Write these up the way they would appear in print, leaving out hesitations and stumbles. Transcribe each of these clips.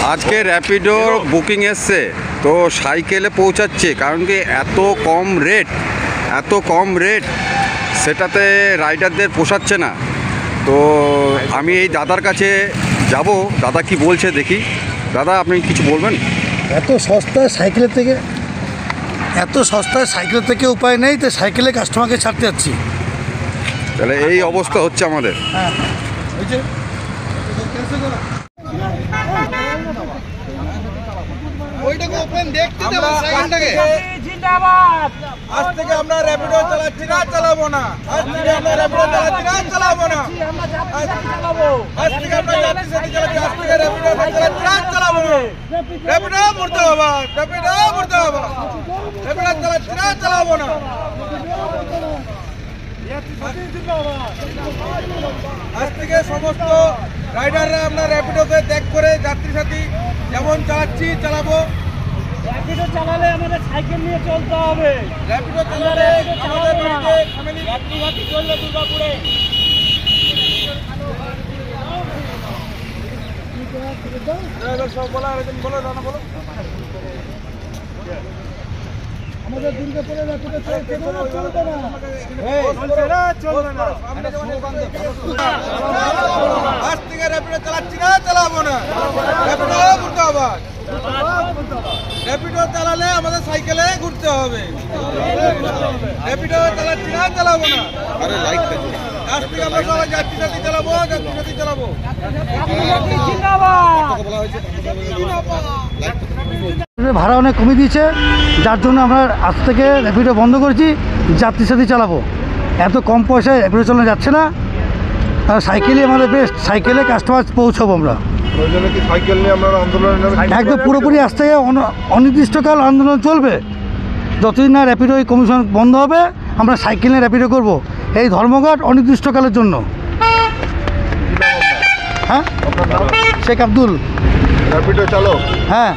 আজকে র্যাপিডো বুকিং এসছে, তো সাইকেলে পৌঁছাচ্ছে, কারণ কি এত কম রেট সেটাতে রাইডারদের পোষাচ্ছে না। তো আমি এই দাদার কাছে যাব, দাদা কি বলছে দেখি। দাদা, আপনি কিছু বলবেন? এত সস্তায় সাইকেলের থেকে উপায় নেই, তো সাইকেলে কাস্টমারকে ছাড়তে যাচ্ছি। তাহলে এই অবস্থা হচ্ছে আমাদের। হ্যাঁ, ওইটাকে ওপেন দেখতে দেবো সাইকেলটাকে। জিন্দাবাদ। আজ থেকে আমরা র্যাপিডো চালাচ্ছি না, চালাবো না। আজ থেকে আমরা র্যাপিডো চালাচ্ছি না, চালাবো না। আজ থেকে আমরা যাত্রী সাথী চালাচ্ছি, আজ থেকে র্যাপিডো চালাচ্ছি না, চালাবো না। র্যাপিডো মুর্দাবাদ, র্যাপিডো মুর্দাবাদ। র্যাপিডো চালাচ্ছি না, চালাবো না। আজ থেকে সমস্ত রাইডাররা আমরা র্যাপিডোকে ত্যাগ করে যাত্রী সাথী যেমন চালাচ্ছি চালাবো। র্যাপিডো চালালে আমাদের সাইকেল নিয়ে চলতে হবে। র্যাপিডো চালালে আমাদের বাড়িতে ফ্যামিলি যাত্রী চলবে দুর্গাপুরে। ড্রাইভার সব বলা বলো, রানা বলো। আমাদের দুর্গাপুরে র্যাপিডো চলবে না। আজ থেকে র্যাপিডো চালাচ্ছি না, চালাবো না। র্যাপিডো মুর্দাবাদ। র্যাপিডো চালালে আমাদের সাইকেলে ঘুরতে হবে। র্যাপিডো চালাচ্ছি না, চালাবো না। আজ থেকে আমরা সবাই যাত্রী সাথী চালাবো, যাত্রী সাথী চালাবো। ভাড়া অনেক কমে দিয়েছে, যার জন্য আমরা আজ থেকে র্যাপিডো বন্ধ করেছি, যাত্রী সাথী চালাবো। এত কম পয়সায় র্যাপিডো চালানো যাচ্ছে না, সাইকেলই আমাদের বেস্ট। সাইকেলে কাস্টমার পৌঁছাবো আমরা। একদম পুরোপুরি আজ থেকে অনির্দিষ্টকাল আন্দোলন চলবে। যতদিন না র্যাপিডো কমিশন বন্ধ হবে, আমরা সাইকেল নিয়ে র্যাপিডো করবো। এই ধর্মঘট অনির্দিষ্টকালের জন্য। হ্যাঁ, শেখ আব্দুল, র্যাপিডো চালো। হ্যাঁ,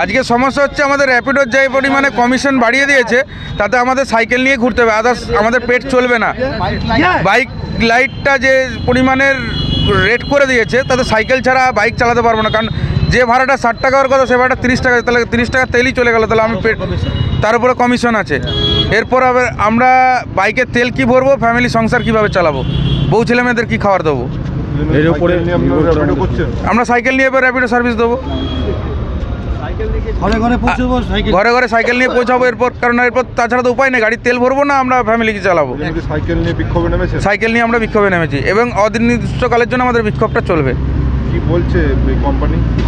আজকে সমস্যা হচ্ছে আমাদের র্যাপিডোর যে পরিমাণে কমিশন বাড়িয়ে দিয়েছে, তাতে আমাদের সাইকেল নিয়ে ঘুরতে হবে, আদার্স আমাদের পেট চলবে না। বাইক লাইটটা যে পরিমাণের রেট করে দিয়েছে, তাতে সাইকেল ছাড়া বাইক চালাতে পারবো না। কারণ যে ভাড়াটা 60 টাকার কথা, সে ভাড়াটা 30 টাকা, তাহলে 30 টাকা তেলই চলে গেলো। তাহলে আমি তার উপরে কমিশন আছে। এরপর আবার আমরা বাইকের তেল কি ভরবো, ফ্যামিলি সংসার কিভাবে চালাবো, বউ ছেলে মেয়েদের কী খাবার দেবো? এর উপরে আমরা সাইকেল নিয়ে এবার র্যাপিডো সার্ভিস দেবো। ঘরে ঘরে সাইকেল নিয়ে পৌঁছাবো এরপর। কারণ এরপর তাছাড়া তো উপায় নেই, গাড়ির তেল ভরবো না, আমরা ফ্যামিলিকে চালাবো। সাইকেল নিয়ে আমরা বিক্ষোভে নেমেছি, এবং অনির্দিষ্টকালের জন্য আমাদের বিক্ষোভটা চলবে। কি বলছে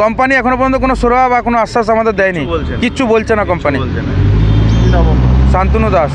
কোম্পানি এখনো পর্যন্ত কোনো সুরাহা বা কোনো আশ্বাস আমাদের দেয়নি, কিচ্ছু বলছে না কোম্পানি। শান্তনু দাস।